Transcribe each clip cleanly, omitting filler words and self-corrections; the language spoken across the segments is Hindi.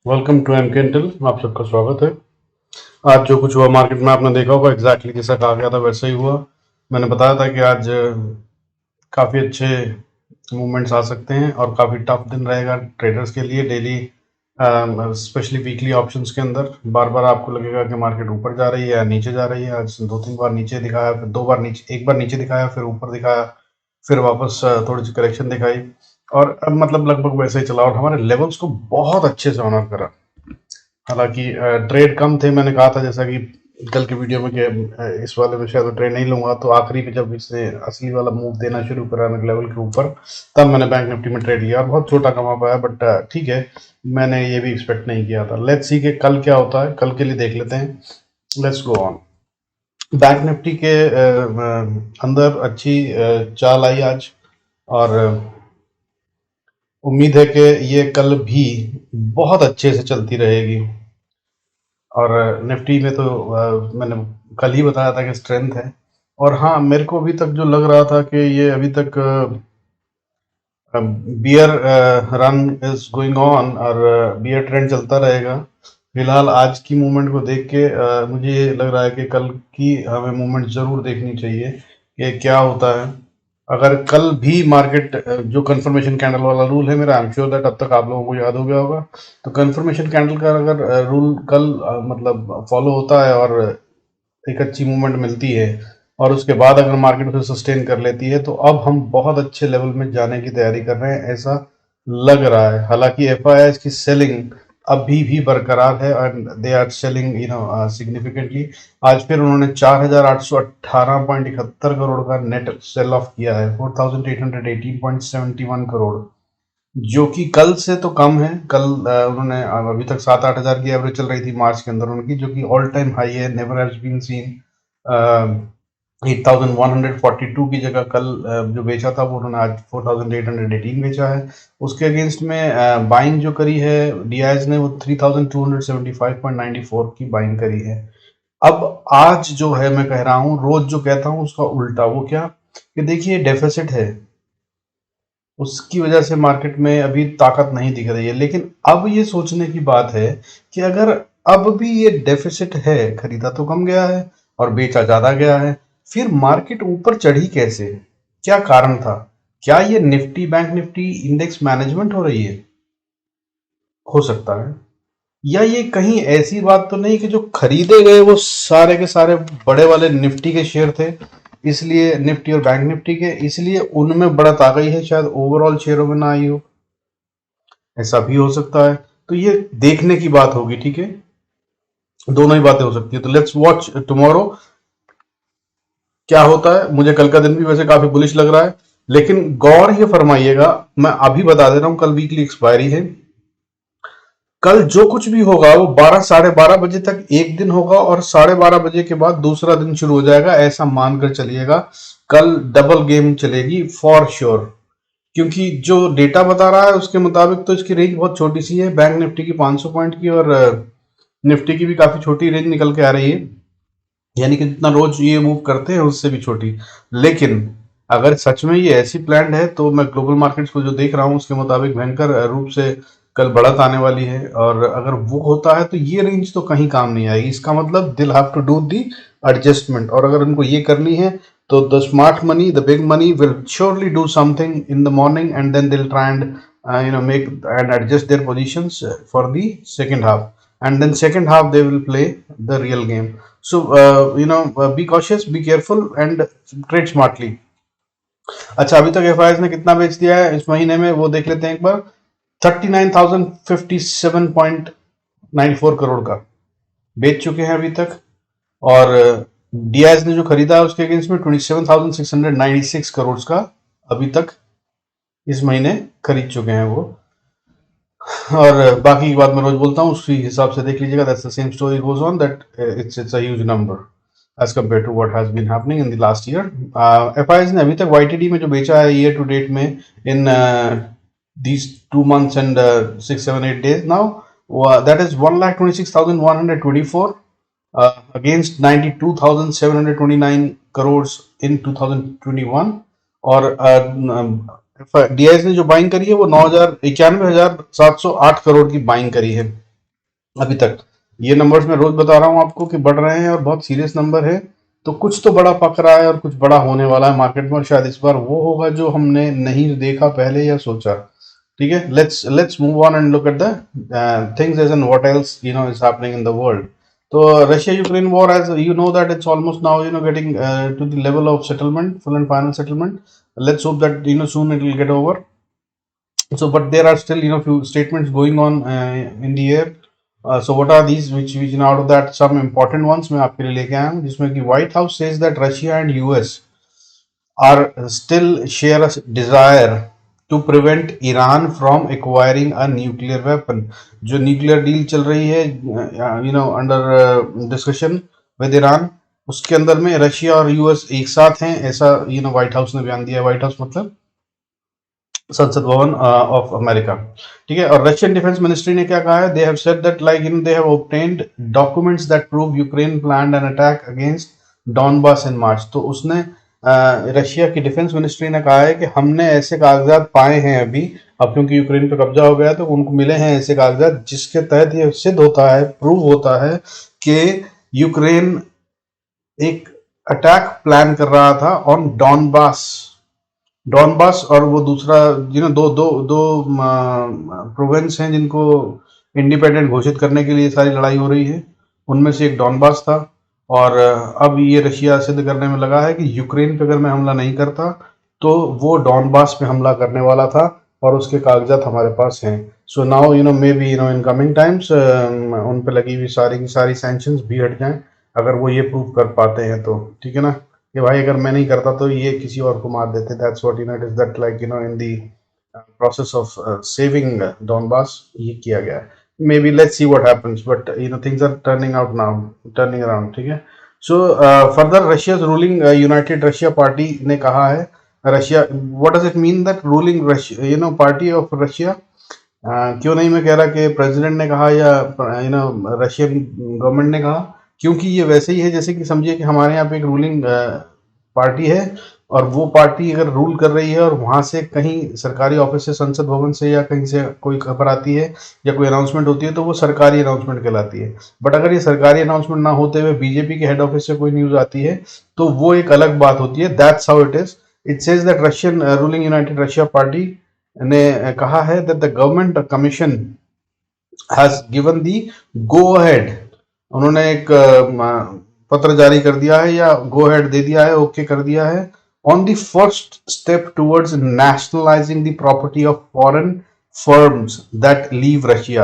Welcome to M कैंटल। आप सबका स्वागत है। आज जो कुछ हुआ मार्केट में आपने देखा होगा, एग्जैक्टली जैसा कहा गया था वैसा ही हुआ। मैंने बताया था कि आज काफ़ी अच्छे मूवमेंट्स आ सकते हैं और काफ़ी टफ दिन रहेगा ट्रेडर्स के लिए। डेली स्पेशली वीकली ऑप्शंस के अंदर बार बार आपको लगेगा कि मार्केट ऊपर जा रही है या नीचे जा रही है। आज दो तीन बार नीचे दिखाया, फिर दो बार नीचे, एक बार नीचे दिखाया, फिर ऊपर दिखाया, फिर वापस थोड़ी सी करेक्शन दिखाई और अब मतलब लगभग वैसे ही चला और हमारे लेवल्स को बहुत अच्छे से ऑनर करा। हालांकि ट्रेड कम थे, मैंने कहा था जैसा कि कल की वीडियो में कि इस वाले में शायद ट्रेड नहीं लूंगा, तो आखिरी में जब इसने असली वाला मूव देना शुरू करा लेवल के ऊपर, तब मैंने बैंक निफ्टी में ट्रेड लिया। बहुत छोटा कमा पाया, बट ठीक है, मैंने ये भी एक्सपेक्ट नहीं किया था। लेट्स सी कि कल क्या होता है, कल के लिए देख लेते हैं। Let's go on. Bank Nifty के अंदर अच्छी चाल आई आज और उम्मीद है कि ये कल भी बहुत अच्छे से चलती रहेगी। और निफ्टी में तो मैंने कल ही बताया था कि स्ट्रेंथ है। और हाँ, मेरे को अभी तक जो लग रहा था कि ये अभी तक bear run is going on और बियर ट्रेंड चलता रहेगा। फिलहाल आज की मूवमेंट को देख के मुझे ये लग रहा है कि कल की हमें मूवमेंट ज़रूर देखनी चाहिए कि क्या होता है। अगर कल भी मार्केट जो कंफर्मेशन कैंडल वाला रूल है मेरा, आई एम श्योर दैट अब तक आप लोगों को याद हो गया होगा। तो कंफर्मेशन कैंडल का अगर रूल कल मतलब फॉलो होता है और एक अच्छी मूवमेंट मिलती है और उसके बाद अगर मार्केट उसे सस्टेन कर लेती है, तो अब हम बहुत अच्छे लेवल में जाने की तैयारी कर रहे हैं, ऐसा लग रहा है। हालांकि एफआईआई की सेलिंग अभी भी बरकरार है and they are selling significantly. आज फिर उन्होंने 4,818.71 करोड़ का नेट सेल ऑफ किया है, 4,818.71 करोड़, जो कि कल से तो कम है। कल उन्होंने अभी तक 7-8 हज़ार की एवरेज चल रही थी मार्च के अंदर उनकी, जो कि ऑल टाइम हाई है, नेवर हैज बीन सीन। 8,142 की जगह कल जो बेचा था वो उन्होंने आज 4,818 बेचा है। उसके अगेंस्ट में बाइंग जो करी है डीआईएस ने, वो 3,275.94 की बाइंग करी है। अब आज जो है, मैं कह रहा हूँ रोज जो कहता हूँ उसका उल्टा, वो क्या कि देखिए डेफिसिट है, उसकी वजह से मार्केट में अभी ताकत नहीं दिख रही है। लेकिन अब ये सोचने की बात है कि अगर अब भी ये डेफिसिट है, खरीदा तो कम गया है और बेचा ज्यादा गया है, फिर मार्केट ऊपर चढ़ी कैसे? क्या कारण था? क्या ये Nifty, bank Nifty index management हो रही है? हो सकता है। या ये कहीं ऐसी बात तो नहीं कि जो खरीदे गए वो सारे के सारे बड़े वाले निफ्टी के शेयर थे, इसलिए निफ्टी और बैंक निफ्टी के, इसलिए उनमें बढ़त आ गई है, शायद ओवरऑल शेयरों में ना आई हो। ऐसा भी हो सकता है। तो ये देखने की बात होगी, ठीक है, दोनों ही बातें हो सकती है। तो लेट्स वॉच टुमारो क्या होता है। मुझे कल का दिन भी वैसे काफी बुलिश लग रहा है, लेकिन गौर ये फरमाइएगा, मैं अभी बता दे रहा हूं, कल वीकली एक्सपायरी है। कल जो कुछ भी होगा वो 12-12:30 बजे तक एक दिन होगा और 12:30 बजे के बाद दूसरा दिन शुरू हो जाएगा, ऐसा मानकर चलिएगा। कल डबल गेम चलेगी फॉर श्योर, क्योंकि जो डेटा बता रहा है उसके मुताबिक तो इसकी रेंज बहुत छोटी सी है, बैंक निफ्टी की 500 पॉइंट की और निफ्टी की भी काफी छोटी रेंज निकल के आ रही है, यानी कि जितना रोज ये मूव करते हैं उससे भी छोटी। लेकिन अगर सच में ये ऐसी प्लान है, तो मैं ग्लोबल मार्केट्स को जो देख रहा हूँ उसके मुताबिक भयंकर रूप से कल बढ़त आने वाली है। और अगर वो होता है तो ये रेंज तो कहीं काम नहीं आएगी। इसका मतलब they'll have to do the adjustment, और अगर उनको ये करनी है तो the smart money, the big money will surely do something in the morning and then they'll try and make and adjust their positions for the second half, and then second half they will play the real game. So be cautious, be careful and trade smartly. अच्छा, अभी तक एफआईएस ने कितना बेच दिया है इस महीने में, वो देख लेते हैं एक बार। 39,057.94 करोड़ का बेच चुके हैं अभी तक। और डीआईएस ने जो खरीदा है उसके अगेंस्ट में 27,696 करोड़ का अभी तक इस महीने खरीद चुके हैं वो। और बाकी की बात मैं रोज बोलता हूँ, उसी हिसाब से देख लीजिएगा। That's the same story goes on, that it's a huge number as compare to what has been happening in the last year. FIIs ने अभी तक वाईटीडी में जो बेचा है ईयर टू डेट में, इन these 2 months and 6, 7, 8 days now, that is 1,26,124 against 92,729 crores in 2021। और डीआईएस ने जो बाइंग करी है वो 91,708 करोड़ की बाइंग करी है। अभी तक। ये नंबर्स मैं रोज बता रहा हूँ आपको कि बढ़ रहे हैं और बहुत सीरियस नंबर है। तो कुछ तो बड़ा पक रहा है और कुछ बड़ा होने वाला है मार्केट में, और शायद इस बार वो होगा जो हमने नहीं देखा पहले या सोचा। ठीक है, let's move on and look at the things as and what else is happening in the world. तो Russia Ukraine war, as you know that it's almost now getting to the level of settlement, full and final settlement. Let's hope that soon it will get over. So but there are still few statements going on in the air. So what are these, which out of that some important ones मैं आपके लिए लेके आया हूँ, जिसमें कि white house says that Russia and US are still share a desire to prevent Iran from acquiring a nuclear weapon. जो न्यूक्लियर डील चल रही है अंडर डिस्कशन विद ईरान, उसके अंदर में रशिया और यूएस एक साथ हैं, ऐसा व्हाइट हाउस ने बयान दिया। व्हाइट हाउस मतलब संसद भवन ऑफ अमेरिका। ठीक है, और रशियन डिफेंस मिनिस्ट्री ने क्या कहा है, they have said that they have obtained documents that prove Ukraine planned an attack against Donbas in March. तो उसने रशिया की डिफेंस मिनिस्ट्री ने कहा है कि हमने ऐसे कागजात पाए हैं अभी, अब क्योंकि यूक्रेन पे कब्जा हो गया तो उनको मिले हैं ऐसे कागजात जिसके तहत ये सिद्ध होता है, प्रूव होता है कि यूक्रेन एक अटैक प्लान कर रहा था ऑन डॉनबास। डॉनबास और वो दूसरा दो दो दो प्रोविंस हैं जिनको इंडिपेंडेंट घोषित करने के लिए सारी लड़ाई हो रही है, उनमें से एक डॉनबास था। और अब ये रशिया सिद्ध करने में लगा है कि यूक्रेन पे अगर मैं हमला नहीं करता तो वो डॉनबास पे हमला करने वाला था, और उसके कागजात हमारे पास हैं। So now may be in coming times उन पे लगी हुई सारी की सारी सैंक्शंस भी हट जाएं, अगर वो ये प्रूव कर पाते हैं तो। ठीक है ना, कि भाई अगर मैं नहीं करता तो ये किसी और को मार देते। That's what it is, that in the process of saving Donbas ये किया गया है। May be let's see what happens, but things are turning out now, turning around. ठीक है, so further Russia's ruling United Russia party ने कहा है, Russia what does it mean that ruling party of Russia, क्यों नहीं मैं कह रहा कि प्रेसिडेंट ने कहा या रशियन गवर्नमेंट ने कहा, क्योंकि ये वैसे ही है जैसे कि समझिए कि हमारे यहाँ पे एक रूलिंग पार्टी है, और वो पार्टी अगर रूल कर रही है और वहां से कहीं सरकारी ऑफिस से, संसद भवन से या कहीं से कोई खबर आती है या कोई अनाउंसमेंट होती है तो वो सरकारी अनाउंसमेंट कहलाती है। बट अगर ये सरकारी अनाउंसमेंट ना होते हुए बीजेपी के हेड ऑफिस से कोई न्यूज आती है तो वो एक अलग बात होती है। That's how it is. It says that Russian ruling United Russia party ने कहा है that the government commission has given the go ahead. उन्होंने एक पत्र जारी कर दिया है या गो अहेड दे दिया है, ओके कर दिया है, on the first step towards nationalising the property of foreign firms that leave Russia.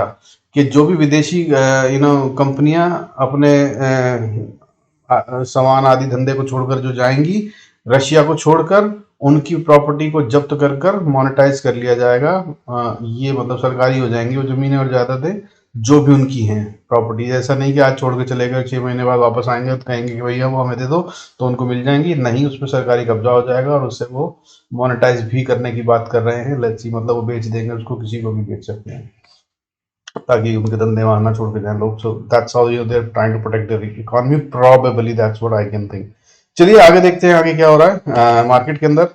कि जो भी विदेशी कंपनियां अपने सामान आदि धंधे को छोड़कर जो जाएंगी रशिया को छोड़कर, उनकी प्रॉपर्टी को जब्त कर कर मोनेटाइज कर लिया जाएगा। ये मतलब सरकारी हो जाएंगी वो जमीनें और जायदादें जो भी उनकी हैं प्रॉपर्टी। ऐसा नहीं कि आज छोड़ के चले गए 6 महीने बाद वापस आएंगे तो कहेंगे कि भैया वो हमें दे दो, तो उनको मिल जाएंगी। नहीं, उस पर सरकारी कब्जा हो जाएगा और उससे वो मोनेटाइज भी करने की बात कर रहे हैं। लेट्स सी, मतलब वो बेच देंगे उसको, किसी को भी बेच सकते हैं ताकि उनके धंधे वहां ना छोड़ के जाए लोग। So that's how they are trying to protect their economy, probably that's what I can think. चलिए आगे देखते हैं आगे क्या हो रहा है मार्केट के अंदर।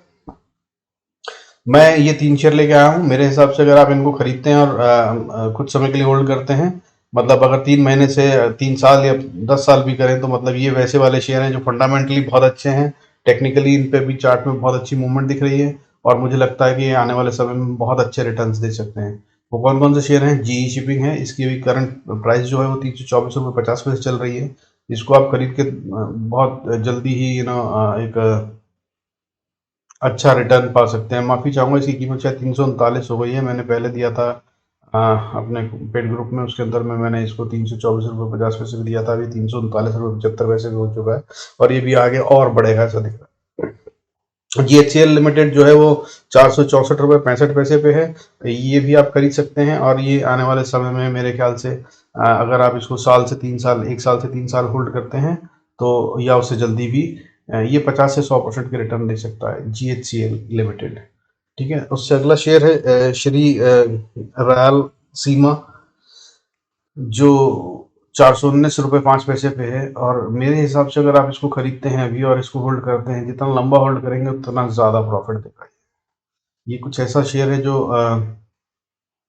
मैं ये 3 शेयर लेके आया हूँ। मेरे हिसाब से अगर आप इनको खरीदते हैं और कुछ समय के लिए होल्ड करते हैं, मतलब अगर 3 महीने से 3 साल या 10 साल भी करें, तो मतलब ये वैसे वाले शेयर हैं जो फंडामेंटली बहुत अच्छे हैं। टेक्निकली इन पे भी चार्ट में बहुत अच्छी मूवमेंट दिख रही है, और मुझे लगता है कि ये आने वाले समय में बहुत अच्छे रिटर्न्स दे सकते हैं। वो कौन कौन से शेयर हैं? जीई शिपिंग है, इसकी भी करंट प्राइस जो है वो 324 रुपये 50 पैसे चल रही है। इसको आप खरीद के बहुत जल्दी ही एक अच्छा रिटर्न पा सकते हैं। माफ़ी चाहूँगा, इसकी कीमत शायद 339 हो गई है। मैंने पहले दिया था अपने पेड ग्रुप में, उसके अंदर में मैंने इसको 324 रुपये 50 पैसे भी दिया था। अभी 339 रुपये 75 पैसे भी हो चुका है, और ये भी आगे और बढ़ेगा ऐसा दिख रहा है। GHCL लिमिटेड जो है वो 464 रुपये 65 पैसे पे है। ये भी आप खरीद सकते हैं, और ये आने वाले समय में मेरे ख्याल से अगर आप इसको साल से 3 साल, 1 साल से 3 साल होल्ड करते हैं तो, या उससे जल्दी भी, ये 50 से 100% के रिटर्न दे सकता है GHCL लिमिटेड। ठीक है, उससे अगला शेयर है श्री रयल सीमा, जो 419 रुपये 5 पैसे पे है। और मेरे हिसाब से अगर आप इसको खरीदते हैं अभी और इसको होल्ड करते हैं, जितना लंबा होल्ड करेंगे उतना ज़्यादा प्रॉफिट देगा। ये कुछ ऐसा शेयर है जो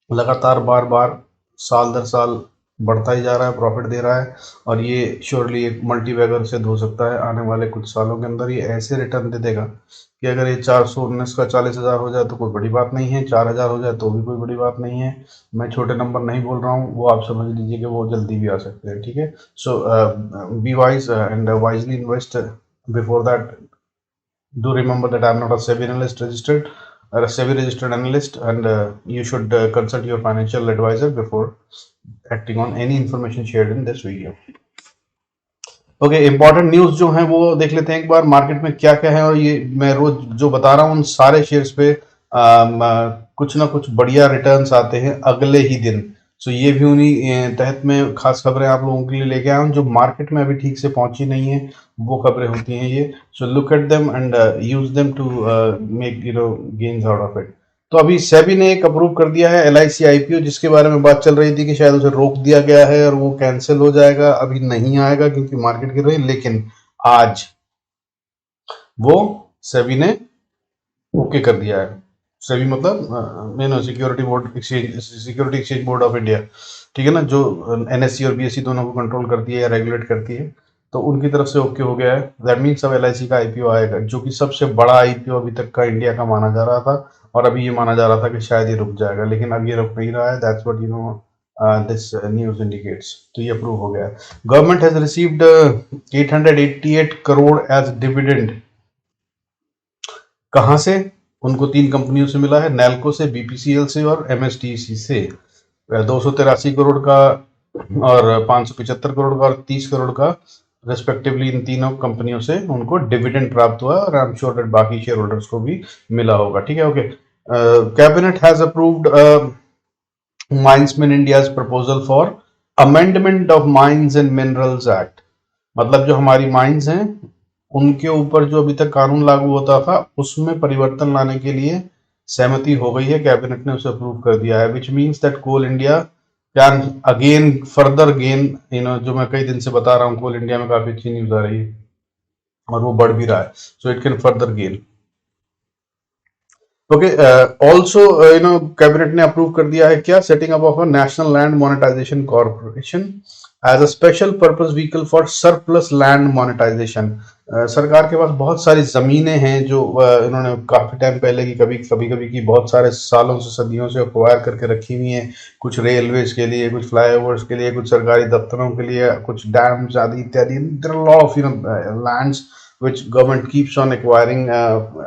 लगातार बार बार साल दर साल बढ़ता ही जा रहा है, प्रॉफिट दे रहा है, और ये श्योरली एक मल्टीबैगर सिद्ध हो सकता है आने वाले कुछ सालों के अंदर। ये ऐसे रिटर्न दे देगा कि अगर ये 419 का 40,000 हो जाए तो कोई बड़ी बात नहीं है, 4,000 हो जाए तो भी कोई बड़ी बात नहीं है। मैं छोटे नंबर नहीं बोल रहा हूँ, वो आप समझ लीजिए कि वो जल्दी भी आ सकते हैं, ठीक है। So be wise and wisely invest. Before that, do remember that I am not a SEBI analyst registered or a SEBI registered analyst, and you should consult your financial advisor before acting on any information shared in this video. Okay, important news जो है वो देख लेते हैं एक बार, मार्केट में क्या क्या है। और ये मैं रोज जो बता रहा हूँ उन सारे शेयर्स पे कुछ ना कुछ बढ़िया रिटर्न्स आते हैं अगले ही दिन। सो ये भी उन्हीं तहत में खास खबरें आप लोगों के लिए लेके आया हूँ जो मार्केट में अभी ठीक से पहुंची नहीं है, वो खबरें होती हैं ये। So look at them and use them to make gains out of it. तो अभी सेबी ने एक अप्रूव कर दिया है LIC IPO, जिसके बारे में बात चल रही थी कि शायद उसे रोक दिया गया है और वो कैंसिल हो जाएगा, अभी नहीं आएगा क्योंकि मार्केट गिर रही है। लेकिन आज वो सेबी ने ओके कर दिया है। सेबी मतलब security board exchange, security exchange board of India, ठीक है ना, जो NSE और BSE दोनों को कंट्रोल करती है या रेगुलेट करती है, तो उनकी तरफ से ओके हो गया है। दैट मीन्स अब LIC का IPO आएगा, जो कि सबसे बड़ा IPO अभी तक का इंडिया का माना जा रहा था। और अभी ये माना जा रहा था कि शायद ये रुक जाएगा, लेकिन अब ये रुक नहीं रहा है। That's what this news indicates. तो ये अप्रूव हो गया है। Government has received 888 crore as dividend. कहां से? उनको 3 कंपनियों से मिला है, नैल्को से, BPCL से और MSTC से। 283 करोड़ का और 575 करोड़ का और 30 करोड़ का रेस्पेक्टिवली इन तीनों कंपनियों से उनको डिविडेंड प्राप्त हुआ, और आई एम श्योर दैट बाकी शेयर होल्डर्स को भी मिला होगा, ठीक है। Okay, cabinet has approved minesman India's proposal for amendment of mines and minerals act. मतलब जो हमारी माइंस हैं उनके ऊपर जो अभी तक कानून लागू होता था उसमें परिवर्तन लाने के लिए सहमति हो गई है, कैबिनेट ने उसे अप्रूव कर दिया है। Which means that Coal India can again further gain, जो मैं कई दिन से बता रहा हूँ, कोल इंडिया में काफी अच्छी न्यूज आ रही है और वो बढ़ भी रहा है। So it can further gain. Okay, also cabinet ने अप्रूव कर दिया है क्या, setting up of a national land monetisation corporation as a special purpose vehicle for surplus land monetisation. सरकार के पास बहुत सारी जमीनें हैं जो इन्होंने काफी टाइम पहले की, कभी की, बहुत सारे सालों से, सदियों से एक्वायर करके रखी हुई हैं। कुछ रेलवेज के लिए, कुछ फ्लाईओवर्स के लिए, कुछ सरकारी दफ्तरों के लिए, कुछ डैम्स आदि इत्यादि। There are lot of lands which government keeps on acquiring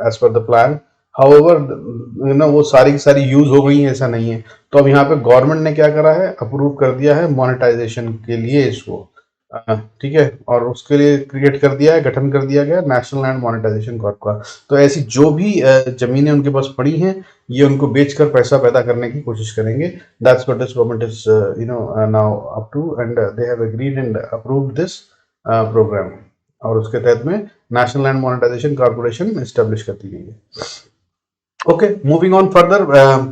as per the plan. However वो सारी की सारी यूज हो गई है, ऐसा नहीं है। तो अब यहाँ पे गवर्नमेंट ने क्या करा है, अप्रूव कर दिया है मोनेटाइजेशन के लिए इसको, ठीक है। और उसके लिए क्रिएट कर दिया है, गठन कर दिया गया नेशनल लैंड मोनेटाइजेशन कॉर्प का। तो ऐसी जो भी जमीनें उनके पास पड़ी हैं, ये उनको बेचकर पैसा पैदा करने की कोशिश करेंगे। That's what this government is now up to, and they have agreed and approved this programme. और उसके तहत में national land monetisation corporation establish कर दी गई है। ओके, moving on further,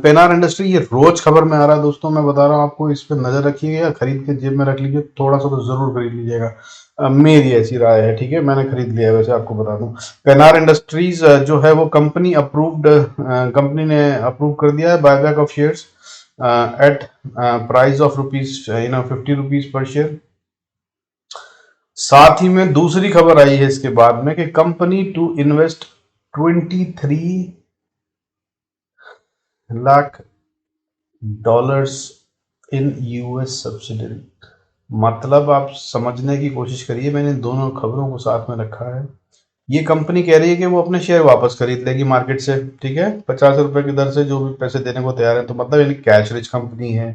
Pennar industry, ये रोज खबर में आ रहा है दोस्तों, मैं बता रहा हूँ आपको, इस पर नजर रखिएगा, खरीद के जेब में रख लीजिए, थोड़ा सा तो जरूर खरीद लीजिएगा। मेरी ऐसी राय है, ठीक है, मैंने खरीद लिया है। वैसे आपको बता दूं, पेनार इंडस्ट्रीज जो है वो कंपनी अप्रूव्ड, कंपनी ने अप्रूव कर दिया है buyback of shares at price of ₹50 पर शेयर। साथ ही में दूसरी खबर आई है इसके बाद में कि company to invest 23 lakh dollars in US subsidiary. मतलब आप समझने की कोशिश करिए, मैंने दोनों खबरों को साथ में रखा है। ये कंपनी कह रही है कि वो अपने शेयर वापस खरीद लेगी मार्केट से, ठीक है, ₹50 की दर से, जो भी पैसे देने को तैयार है। तो मतलब यानी कैश रिच कंपनी है।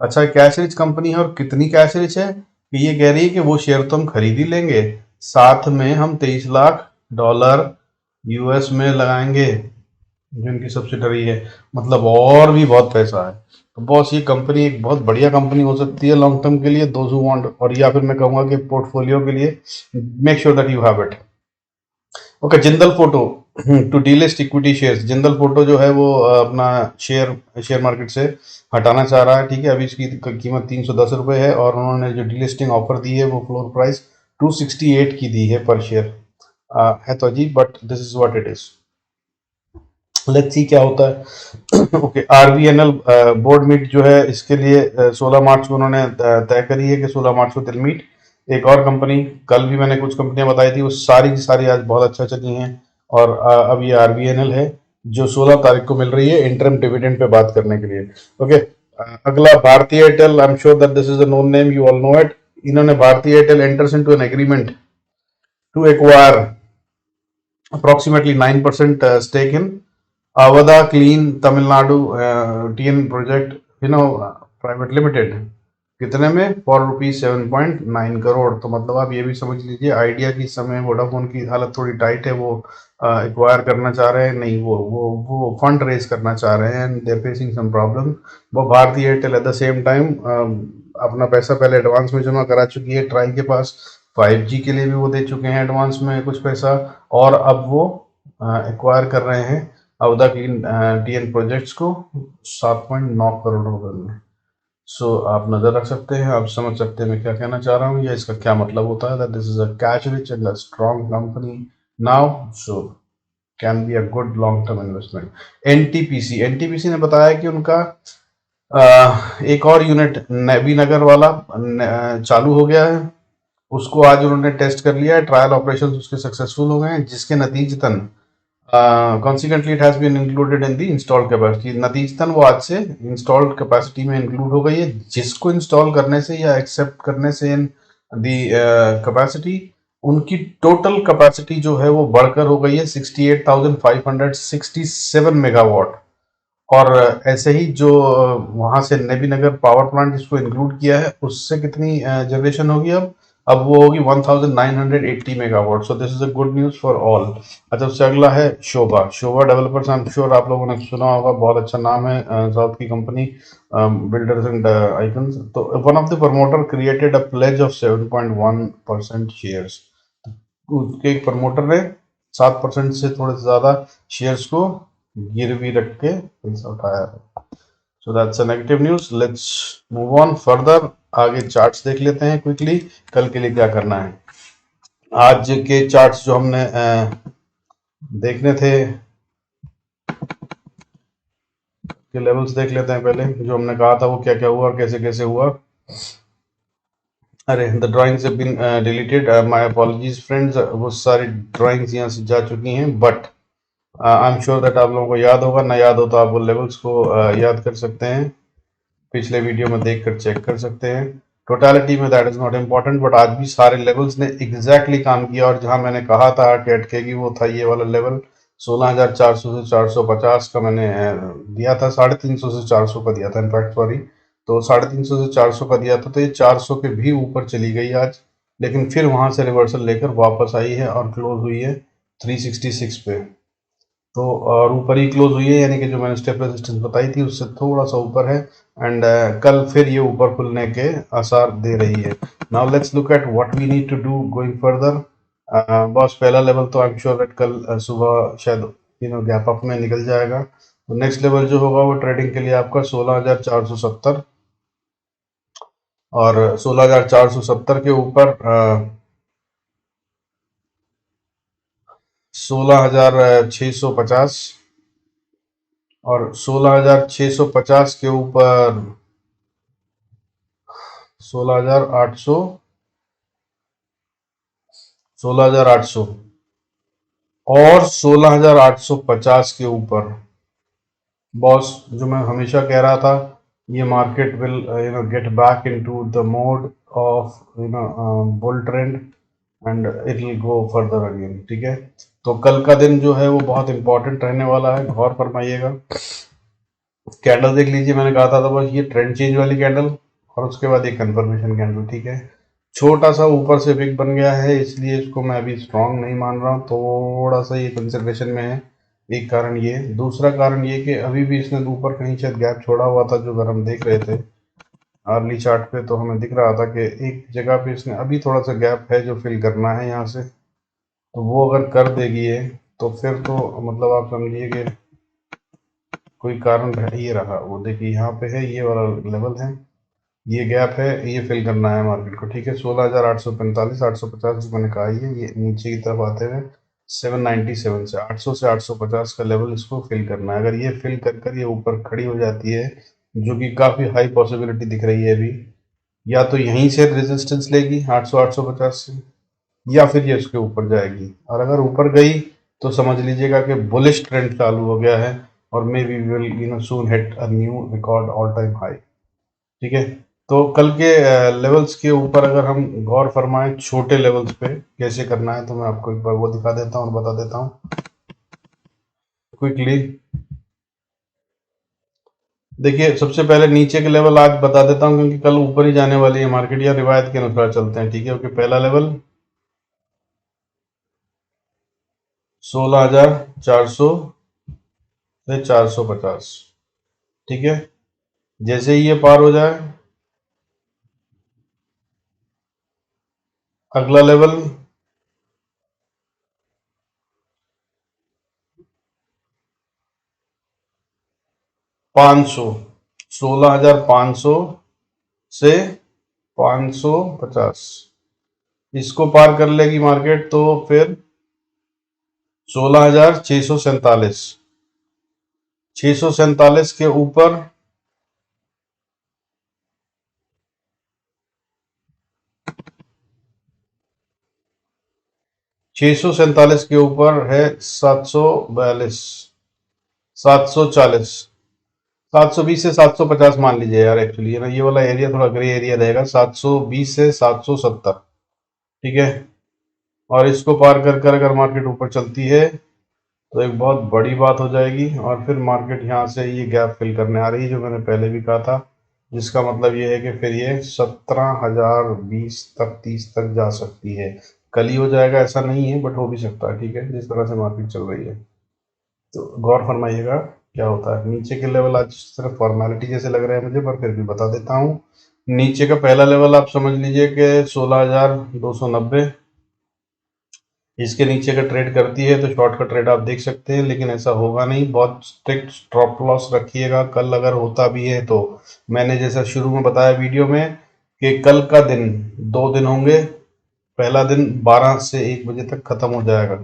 अच्छा, कैश रिच कंपनी है, और कितनी कैश रिच है कि ये कह रही है कि वो शेयर तो हम खरीद ही लेंगे, साथ में हम $23 लाख US में लगाएंगे जो इनकी सब्सिडरी है। मतलब और भी बहुत पैसा है। तो बॉस, ये कंपनी एक बहुत बढ़िया कंपनी हो सकती है लॉन्ग टर्म के लिए, दोज हु वांट, और या फिर मैं कहूंगा कि पोर्टफोलियो के लिए, make sure that you have it. Okay, Jindal photo to delist equity shares. Jindal photo जो है वो अपना शेयर मार्केट से हटाना चाह रहा है, ठीक है। अभी इसकी कीमत ₹310 है, और उन्होंने जो डीलिस्टिंग ऑफर दी है वो फ्लोर प्राइस 268 की दी है पर शेयर। है तो अजीब, but this is what it is. Let's see क्या होता है। ओके, आरवीएनएल बोर्ड मीट जो है इसके लिए 16 मार्च को उन्होंने तय करी है कि 16 मार्च को दिल मीट। एक और कंपनी, कल भी मैंने कुछ कंपनियां बताई थी, वो सारी की सारी आज बहुत अच्छा चली हैं। और अब ये आरवीएनएल है जो 16 तारीख को मिल रही है इंटरम डिविडेंड पे बात करने के लिए। ओके, अगला Bhartiya Airtel. I am sure that this is a known name, you all know it. इन्होंने Bhartiya Airtel enters into an agreement to acquire approximately 9% stake in Avada Clean Tamil Nadu TN project, private limited। कितने में? For rupees 7.9 crore. तो मतलब आप ये भी समझ लीजिए आइडिया की समय वोडाफोन की हालत थोड़ी टाइट है, वो एक्वायर करना चाह रहे हैं, नहीं वो फंड रेज करना चाह रहे हैं and they are facing some problem. वो भारतीय Airtel at the same time अपना पैसा पहले एडवांस में जमा करा चुकी है ट्राई के पास। 5G के लिए भी वो दे चुके हैं एडवांस में कुछ पैसा, और अब वो एक्वायर कर रहे हैं अवधा क्लीन टीएन प्रोजेक्ट्स को 7.9 करोड़ रुपए में। सो आप नजर रख सकते हैं, आप समझ सकते हैं मैं क्या कहना चाह रहा हूँ या इसका क्या मतलब होता है। That this is a cash rich and a strong company now, so can be a good long term investment. NTPC ने बताया कि उनका एक और यूनिट नबी नगर वाला चालू हो गया है। उसको आज उन्होंने टेस्ट कर लिया है, ट्रायल ऑपरेशन उसके सक्सेसफुल हो गए हैं, जिसके नतीजतन consequently it has been included in the installed capacity. नतीजतन वो आज से इंस्टॉल्ड कैपेसिटी में इंक्लूड हो गई है, जिसको इंस्टॉल करने से या एक्सेप्ट करने से इन दी कैपेसिटी, उनकी टोटल कैपेसिटी जो है वो बढ़कर हो गई है 68,567 मेगावाट। और ऐसे ही जो वहां से नबी नगर पावर प्लांट जिसको इंक्लूड किया है, उससे कितनी जनरेशन होगी अब वो होगी 1980 megawatt. So this is a good news for all. अच्छा, उससे अगला है शोभा डेवलपर्स। आई एम श्योर आप लोगों ने सुना होगा, बहुत अच्छा नाम है, साउथ की कंपनी, बिल्डर्स एंड आइकन्स। तो one of the promoter created a pledge of 7.1% shares. उसके एक प्रमोटर ने 7% से थोड़े से ज्यादा शेयर्स को गिरवी रख के पैसा उठाया है। So that's a negative news. Let's move on further. आगे चार्ट्स देख लेते हैं क्विकली, कल के लिए क्या करना है। आज के चार्ट्स जो हमने देखने थे, के लेवल्स देख लेते हैं पहले, जो हमने कहा था वो क्या क्या हुआ और कैसे कैसे हुआ। अरे, the drawings have been deleted, my apologies friends. वो सारी ड्राइंग्स यहाँ से जा चुकी हैं, but I am sure that आप लोगों को याद होगा, ना याद हो तो आप वो लेवल्स को याद कर सकते हैं, पिछले वीडियो में देखकर चेक कर सकते हैं। टोटालिटी में that is not important, but आज भी सारे लेवल्स ने एग्जैक्टली काम किया, और जहां मैंने कहा था कि अटकेगी वो था ये वाला लेवल 16,400 से 450 का मैंने दिया था, 350 से 400 का दिया था इनफैक्ट, सॉरी। तो 350 से 400 का दिया था, तो ये 400 के भी ऊपर चली गई आज, लेकिन फिर वहां से रिवर्सल लेकर वापस आई है और क्लोज हुई है 366 पे। तो और ऊपर ही क्लोज हुई है, यानी कि जो मैंने स्टेप रेजिस्टेंस बताई थी उससे थोड़ा सा ऊपर है, एंड कल फिर ये ऊपर खुलने के आसार दे रही है। Now let's look at what we need to do going further. Boss, पहला लेवल तो आई एम श्योर दैट कल सुबह शायद गैप अप में निकल जाएगा। तो नेक्स्ट लेवल जो होगा वो ट्रेडिंग के लिए आपका 16,470, और 16,470 के ऊपर 16,650, और 16,650 के ऊपर 16,800, 16,800, और 16,850 के ऊपर। बॉस, जो मैं हमेशा कह रहा था, ये market will get back into the mode of bull trend and it will go further again, ठीक है। तो कल का दिन जो है वो बहुत इंपॉर्टेंट रहने वाला है, गौर फरमाइएगा। कैंडल देख लीजिए, मैंने कहा था बस ये ट्रेंड चेंज वाली कैंडल, और उसके बाद एक कंफर्मेशन कैंडल, ठीक है। छोटा सा ऊपर से बिग बन गया है, इसलिए इसको मैं अभी स्ट्रांग नहीं मान रहा हूँ, थोड़ा सा ये कंसिडरेशन में है। एक कारण ये, दूसरा कारण ये कि अभी भी इसने ऊपर कहीं शायद गैप छोड़ा हुआ था, जो अगर हम देख रहे थे अर्ली चार्ट पे तो हमें दिख रहा था कि एक जगह पे इसने अभी थोड़ा सा गैप है जो फिल करना है यहाँ से। तो वो अगर कर देगी ये, तो फिर तो मतलब आप समझिए कि कोई कारण ये रहा, वो देखिए यहाँ पे है, ये वाला लेवल है, ये गैप है, ये फिल करना है मार्केट को, ठीक है। 16,845, 850 जो मैंने कहा, ये नीचे की तरफ आते हुए 797 से 850 का लेवल इसको फिल करना है। अगर ये फिल कर कर ये ऊपर खड़ी हो जाती है, जो कि काफ़ी हाई पॉसिबिलिटी दिख रही है अभी, या तो यहीं से रेजिस्टेंस लेगी 800 850 से, या फिर ये उसके ऊपर जाएगी। और अगर ऊपर गई तो समझ लीजिएगा कि बुलिश ट्रेंड चालू हो गया है, और may be will soon hit a new record all time high. ठीक है, तो कल के लेवल्स के ऊपर अगर हम गौर फरमाएं छोटे लेवल्स पे कैसे करना है, तो मैं आपको एक बार वो दिखा देता हूँ और बता देता हूँ क्विकली। देखिए, सबसे पहले नीचे के लेवल आज बता देता हूँ, क्योंकि कल ऊपर ही जाने वाली है मार्केट, या रिवायत के अनुसार चलते हैं। ठीक है, ओके, पहला लेवल 16,400 से 450। ठीक है, जैसे ही ये पार हो जाए, अगला लेवल 500, 16,500 से 550, इसको पार कर लेगी मार्केट तो फिर 16,647, 647 के ऊपर 647 के ऊपर है 742, 740, 720 से 750 मान लीजिए यार, एक्चुअली है ना, ये वाला एरिया थोड़ा ग्रे एरिया रहेगा, 720 से 770। ठीक है, और इसको पार कर कर अगर मार्केट ऊपर चलती है तो एक बहुत बड़ी बात हो जाएगी, और फिर मार्केट यहाँ से ये गैप फिल करने आ रही है, जो मैंने पहले भी कहा था, जिसका मतलब ये है कि फिर ये 17,020 तक 30 तक जा सकती है। कल ही हो जाएगा ऐसा नहीं है, बट हो भी सकता है। ठीक है, जिस तरह से मार्केट चल रही है, तो गौर फरमाइएगा क्या होता है। नीचे के लेवल आज सिर्फ फॉर्मेलिटी जैसे लग रहे हैं मुझे, पर फिर भी बता देता हूँ। नीचे का पहला लेवल आप समझ लीजिए कि 16,290, इसके नीचे का ट्रेड करती है तो शॉर्ट का ट्रेड आप देख सकते हैं, लेकिन ऐसा होगा नहीं। बहुत स्ट्रिक्ट स्टॉप लॉस रखिएगा, कल अगर होता भी है तो। मैंने जैसा शुरू में बताया वीडियो में कि कल का दिन 2 दिन होंगे। पहला दिन 12 से 1 बजे तक खत्म हो जाएगा,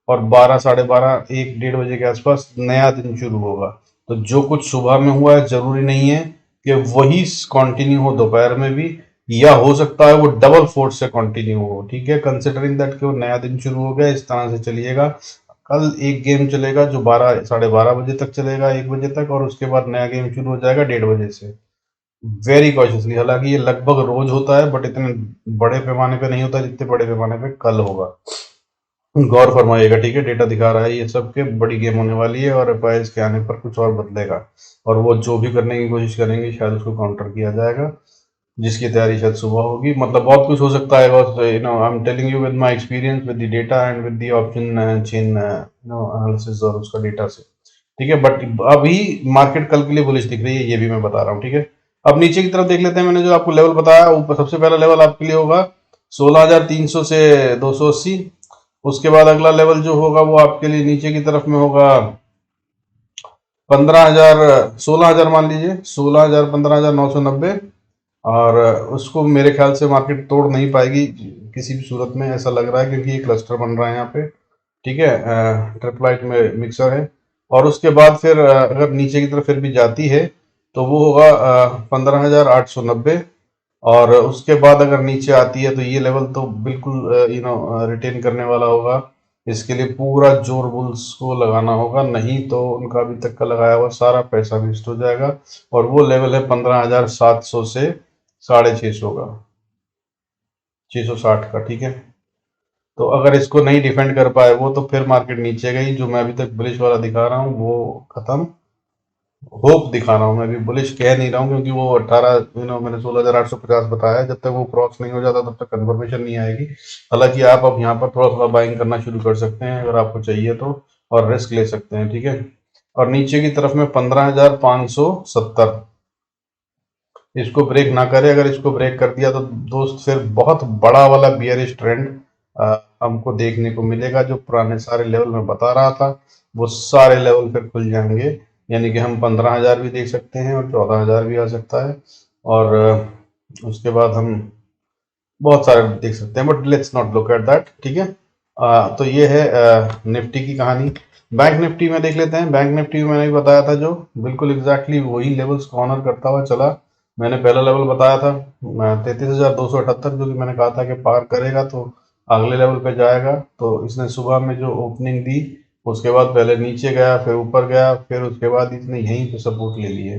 और 12 साढ़े 12 1 डेढ़ बजे के आसपास नया दिन शुरू होगा। तो जो कुछ सुबह में हुआ है जरूरी नहीं है कि वही कंटिन्यू हो दोपहर में भी, या हो सकता है वो डबल फोर्स से कंटिन्यू हो। ठीक है, कंसिडरिंग दैट कि वो नया दिन शुरू हो गया, इस तरह से चलिएगा। कल एक गेम चलेगा जो 12 साढ़े 12 बजे तक चलेगा, 1 बजे तक, और उसके बाद नया गेम शुरू हो जाएगा 1:30 बजे से। वेरी कॉशियसली, हालांकि ये लगभग रोज होता है, बट इतने बड़े पैमाने पे नहीं होता जितने बड़े पैमाने पे कल होगा। गौर फरमाइएगा। ठीक है, डेटा दिखा रहा है ये सब के बड़ी गेम होने वाली है, और एफआईएस के आने पर कुछ और बदलेगा, और वो जो भी करने की कोशिश करेंगे शायद उसको काउंटर किया जाएगा, जिसकी तैयारी शायद सुबह होगी। मतलब बहुत कुछ हो सकता है, बस I am telling you with my experience with the data and with the option chain analysis और उसका डेटा से। ठीक है, बट अभी मार्केट कल के लिए बुलिश दिख रही है, ये भी मैं बता रहा हूँ। ठीक है, अब नीचे की तरफ देख लेते हैं। मैंने जो आपको लेवल बताया, ऊपर सबसे पहला लेवल आपके लिए होगा 16,300 से 280। उसके बाद अगला लेवल जो होगा वो आपके लिए नीचे की तरफ में होगा 15,000, 16,000 मान लीजिए, 16,000 15,990। और उसको मेरे ख्याल से मार्केट तोड़ नहीं पाएगी किसी भी सूरत में, ऐसा लग रहा है, क्योंकि ये क्लस्टर बन रहा है यहाँ पे। ठीक है, ट्रिपलाइट में मिक्सर है। और उसके बाद फिर अगर नीचे की तरफ फिर भी जाती है तो वो होगा 15,890। और उसके बाद अगर नीचे आती है तो ये लेवल तो बिल्कुल रिटेन करने वाला होगा। इसके लिए पूरा जोर बुल्स को लगाना होगा, नहीं तो उनका अभी तक का लगाया हुआ सारा पैसा वेस्ट हो जाएगा। और वो लेवल है 15,700 से 650 का, 660 का। ठीक है, तो अगर इसको नहीं डिफेंड कर पाए वो, तो फिर मार्केट नीचे गई। जो मैं अभी तक बुलिश वाला दिखा रहा हूँ वो खत्म, होप दिखा रहा हूँ मैं, अभी बुलिश कह नहीं रहा हूँ, क्योंकि वो 18 मैंने 16,850 बताया, जब तक वो क्रॉस नहीं हो जाता तब तक कंफर्मेशन नहीं आएगी। हालांकि आप अब यहाँ पर थोड़ा थोड़ा बाइंग करना शुरू कर सकते हैं अगर आपको चाहिए तो, और रिस्क ले सकते हैं। ठीक है, और नीचे की तरफ में 15,570, इसको ब्रेक ना करे। अगर इसको ब्रेक कर दिया तो दोस्त फिर बहुत बड़ा वाला बियरिश ट्रेंड हमको देखने को मिलेगा। जो पुराने सारे लेवल में बता रहा था वो सारे लेवल फिर खुल जाएंगे, यानी कि हम 15,000 भी देख सकते हैं, और 14,000 भी आ सकता है, और उसके बाद हम बहुत सारे देख सकते हैं, but let's not look at that. ठीक है, तो ये है निफ्टी की कहानी। बैंक निफ्टी में देख लेते हैं। बैंक निफ्टी में मैंने भी बताया था, जो बिल्कुल एग्जैक्टली वही लेवल्स को ऑनर करता हुआ चला। मैंने पहला लेवल बताया था 33,278, जो कि मैंने कहा था कि पार करेगा तो अगले लेवल पे जाएगा। तो इसने सुबह में जो ओपनिंग दी, उसके बाद पहले नीचे गया, फिर ऊपर गया, फिर उसके बाद इसने यहीं पे सपोर्ट ले लिए।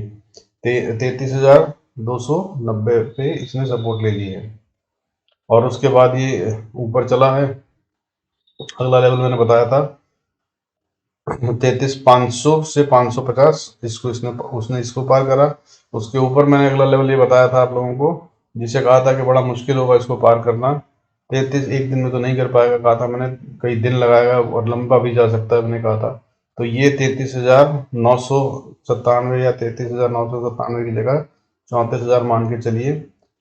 33,290 पे इसने सपोर्ट ले लिए, और उसके बाद ये ऊपर चला है। अगला लेवल मैंने बताया था 33,500 से 550, इसको इसने उसने इसको पार करा। उसके ऊपर मैंने अगला लेवल ये बताया था आप लोगों को, जिसे कहा था कि बड़ा मुश्किल होगा इसको पार करना। 33 एक दिन में तो नहीं कर पाएगा कहा था मैंने, कई दिन लगाएगा और लंबा भी जा सकता है मैंने कहा था। तो ये 33,997 या 33,997 की जगह 34,000 मान के चलिए।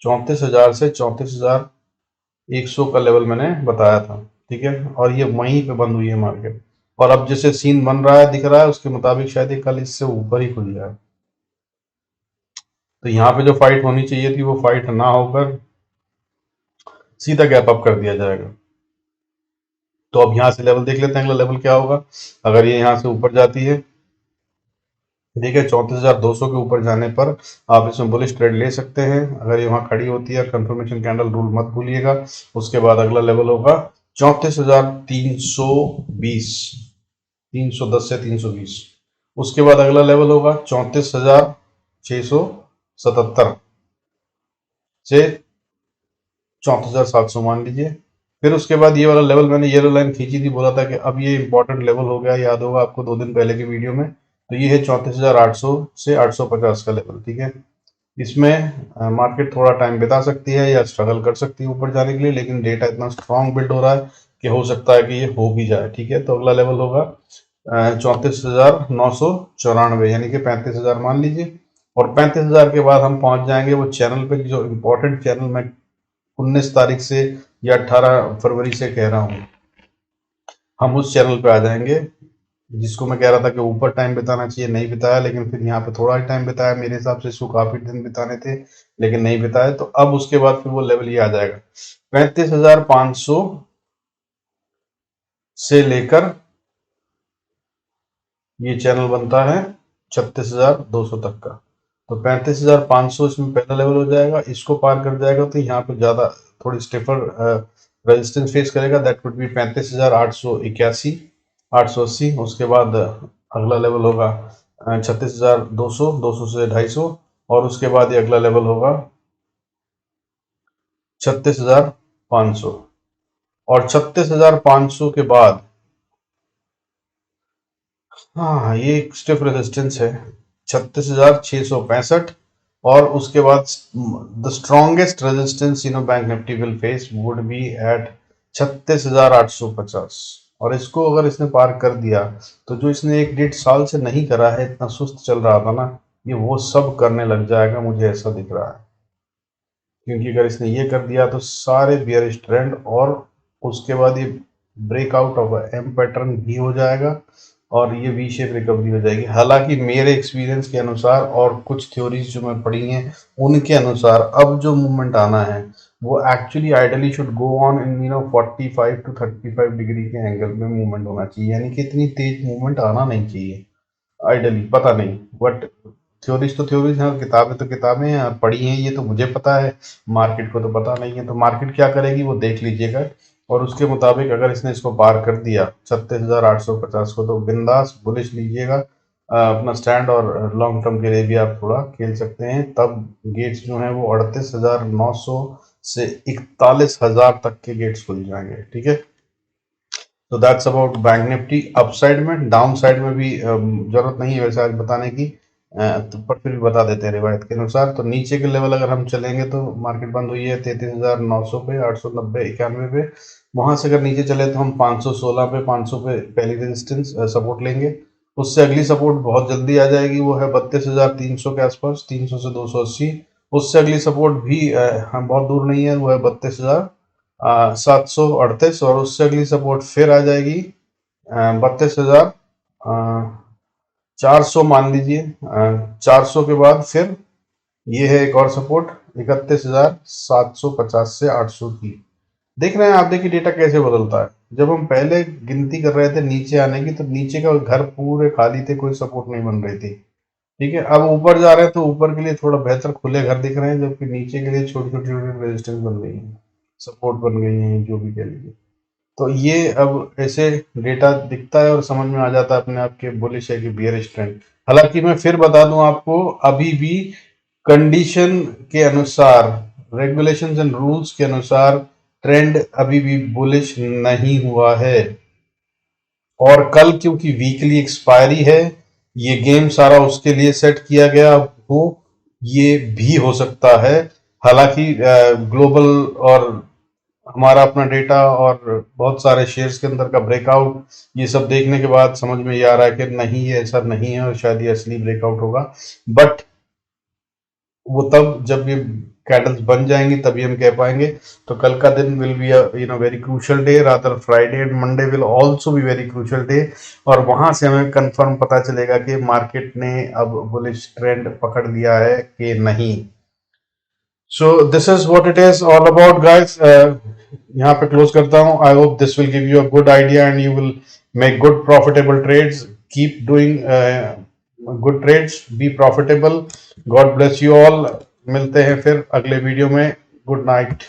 34,000 से 34,100 का लेवल मैंने बताया था, ठीक है। और ये वहीं पे बंद हुई है मार्केट। और अब जैसे सीन बन रहा है, दिख रहा है, उसके मुताबिक शायद ये कल इससे ऊपर ही खुल जाए। तो यहाँ पे जो फाइट होनी चाहिए थी, वो फाइट ना होकर सीधा गैप अप कर दिया जाएगा। तो अब यहाँ से लेवल देख लेते हैं, अगला लेवल क्या होगा। अगर ये यहाँ से ऊपर जाती है, ठीक है, 34,200 के ऊपर जाने पर आप इसमें बुलिश ट्रेड ले सकते हैं। अगर ये वहाँ खड़ी होती है, कंफर्मेशन कैंडल रूल मत भूलिएगा। उसके बाद अगला लेवल होगा 34,320, 310 से 320। उसके बाद अगला लेवल होगा 34,677 से 34,700 मान लीजिए। फिर उसके बाद ये वाला लेवल मैंने येलो लाइन खींची थी, बोला था कि अब ये इंपॉर्टेंट लेवल हो गया, याद होगा आपको 2 दिन पहले के वीडियो में। तो ये है 34,800 से 850 का लेवल, ठीक है। इसमें मार्केट थोड़ा टाइम बिता सकती है या स्ट्रगल कर सकती है ऊपर जाने के लिए, लेकिन डेटा इतना स्ट्रांग बिल्ड हो रहा है कि हो सकता है कि ये हो भी जाए, ठीक है। तो अगला लेवल होगा 34,994, यानी कि 35,000 मान लीजिए। और 35,000 के बाद हम पहुंच जाएंगे वो चैनल पे, जो इम्पोर्टेंट चैनल मैं 19 तारीख से या 18 फरवरी से कह रहा हूँ, हम उस चैनल पे आ जाएंगे, जिसको मैं कह रहा था कि ऊपर टाइम बिताना चाहिए, नहीं बिताया, लेकिन फिर यहाँ पे थोड़ा ही टाइम बिताया। मेरे हिसाब से इसको काफी दिन बिताने थे, लेकिन नहीं बिताए। तो अब उसके बाद फिर वो लेवल ये आ जाएगा 35,500 से लेकर ये चैनल बनता है 36,200 तक का। तो 35,500 इसमें पहला लेवल हो जाएगा। इसको पार कर जाएगा तो यहाँ पे ज्यादा थोड़ी स्टिफर रेजिस्टेंस फेस करेगा, दैट वुड बी 35,881, 880। उसके बाद अगला लेवल होगा 36,200, 200 से 250। और उसके बाद ये अगला लेवल होगा 36,500। और 36,500 के बाद, हाँ, ये एक स्टिफ रेजिस्टेंस है 36,665। और उसके बाद the strongest resistance bank Nifty will face would be at 36,850। और इसको अगर इसने पार कर दिया, तो जो इसने 1 डेढ़ साल से नहीं करा है, इतना सुस्त चल रहा था ना, ये वो सब करने लग जाएगा, मुझे ऐसा दिख रहा है। क्योंकि अगर इसने ये कर दिया तो सारे बियरिश ट्रेंड, और उसके बाद ये ब्रेकआउट ऑफ एम पैटर्न भी हो जाएगा, और ये वी शेप रिकवरी हो जाएगी। हालांकि मेरे एक्सपीरियंस के अनुसार और कुछ थ्योरीज जो मैं पढ़ी हैं, उनके अनुसार अब जो मूवमेंट आना है, वो actually ideally should go on in 45 to 35 degree के एंगल में मूवमेंट होना चाहिए, यानी कि इतनी तेज मूवमेंट आना नहीं चाहिए आइडली। पता नहीं, बट थ्योरीज तो थ्योरीज हैं, किताबें तो किताबें हैं, पढ़ी हैं, ये तो मुझे पता है, मार्केट को तो पता नहीं है। तो मार्केट क्या करेगी वो देख लीजिएगा, और उसके मुताबिक अगर इसने इसको पार कर दिया 36,850 को, तो बिंदास बुलिश लीजिएगा अपना स्टैंड। और लॉन्ग टर्म के लिए भी आप थोड़ा खेल सकते हैं। तब गेट्स जो हैं वो 38,900 से 41,000 तक के गेट्स खुल जाएंगे, ठीक है। तो that's about bank Nifty. Upside में, डाउन साइड में भी जरूरत नहीं है वैसे आज बताने की, तो पर फिर भी बता देते हैं रिवायत के अनुसार। तो नीचे के लेवल अगर हम चलेंगे, तो मार्केट बंद हुई है 33,900 पे, 890, 91 पे। वहां से अगर नीचे चले तो हम 516 पे, 500 पे पहली रेजिस्टेंस सपोर्ट लेंगे। उससे अगली सपोर्ट बहुत जल्दी आ जाएगी, वो है 32,300 के आसपास, 300 से 280। उससे अगली सपोर्ट भी हम बहुत दूर नहीं है, वो है 32,738। और उससे अगली सपोर्ट फिर आ जाएगी 32,400 मान लीजिए। 400 के बाद फिर ये है एक और सपोर्ट 31,750 से 800 की। देख रहे हैं आप, देखिए डेटा कैसे बदलता है। जब हम पहले गिनती कर रहे थे नीचे आने की, तो नीचे का घर पूरे खाली थे, कोई सपोर्ट नहीं बन रही थी। ठीक है, अब ऊपर जा रहे हैं तो ऊपर के लिए थोड़ा बेहतर खुले घर दिख रहे हैं, जबकि नीचे के लिए छोटी छोटी छोटी रेजिस्टेंस बन गई है, सपोर्ट बन गई है, जो भी कह लीजिए। तो ये अब ऐसे डेटा दिखता है और समझ में आ जाता है अपने आप के बुलिश है कि बियरिश ट्रेंड। हालांकि मैं फिर बता दूं आपको, अभी भी कंडीशन के अनुसार, रेगुलेशंस एंड रूल्स के अनुसार ट्रेंड अभी भी बुलिश नहीं हुआ है। और कल क्योंकि वीकली एक्सपायरी है, ये गेम सारा उसके लिए सेट किया गया हो, ये भी हो सकता है। हालांकि ग्लोबल और हमारा अपना डेटा और बहुत सारे शेयर्स के अंदर का ब्रेकआउट, ये सब देखने के बाद समझ में ये आ रहा है कि नहीं, ये ऐसा नहीं है और शायद ये असली ब्रेकआउट होगा। बट वो तब जब ये कैंडल्स बन जाएंगी तभी हम कह पाएंगे। तो कल का दिन will be very crucial day, rather Friday and Monday will also be very crucial day. और वहां से हमें कंफर्म पता चलेगा कि मार्केट ने अब बुलिश ट्रेंड पकड़ लिया है कि नहीं। So this is what it is all about guys. यहाँ पे क्लोज करता हूँ। I hope this will give you a good idea and you will make good profitable trades. Keep doing good trades, be profitable. God bless you all. मिलते हैं फिर अगले वीडियो में। Good night.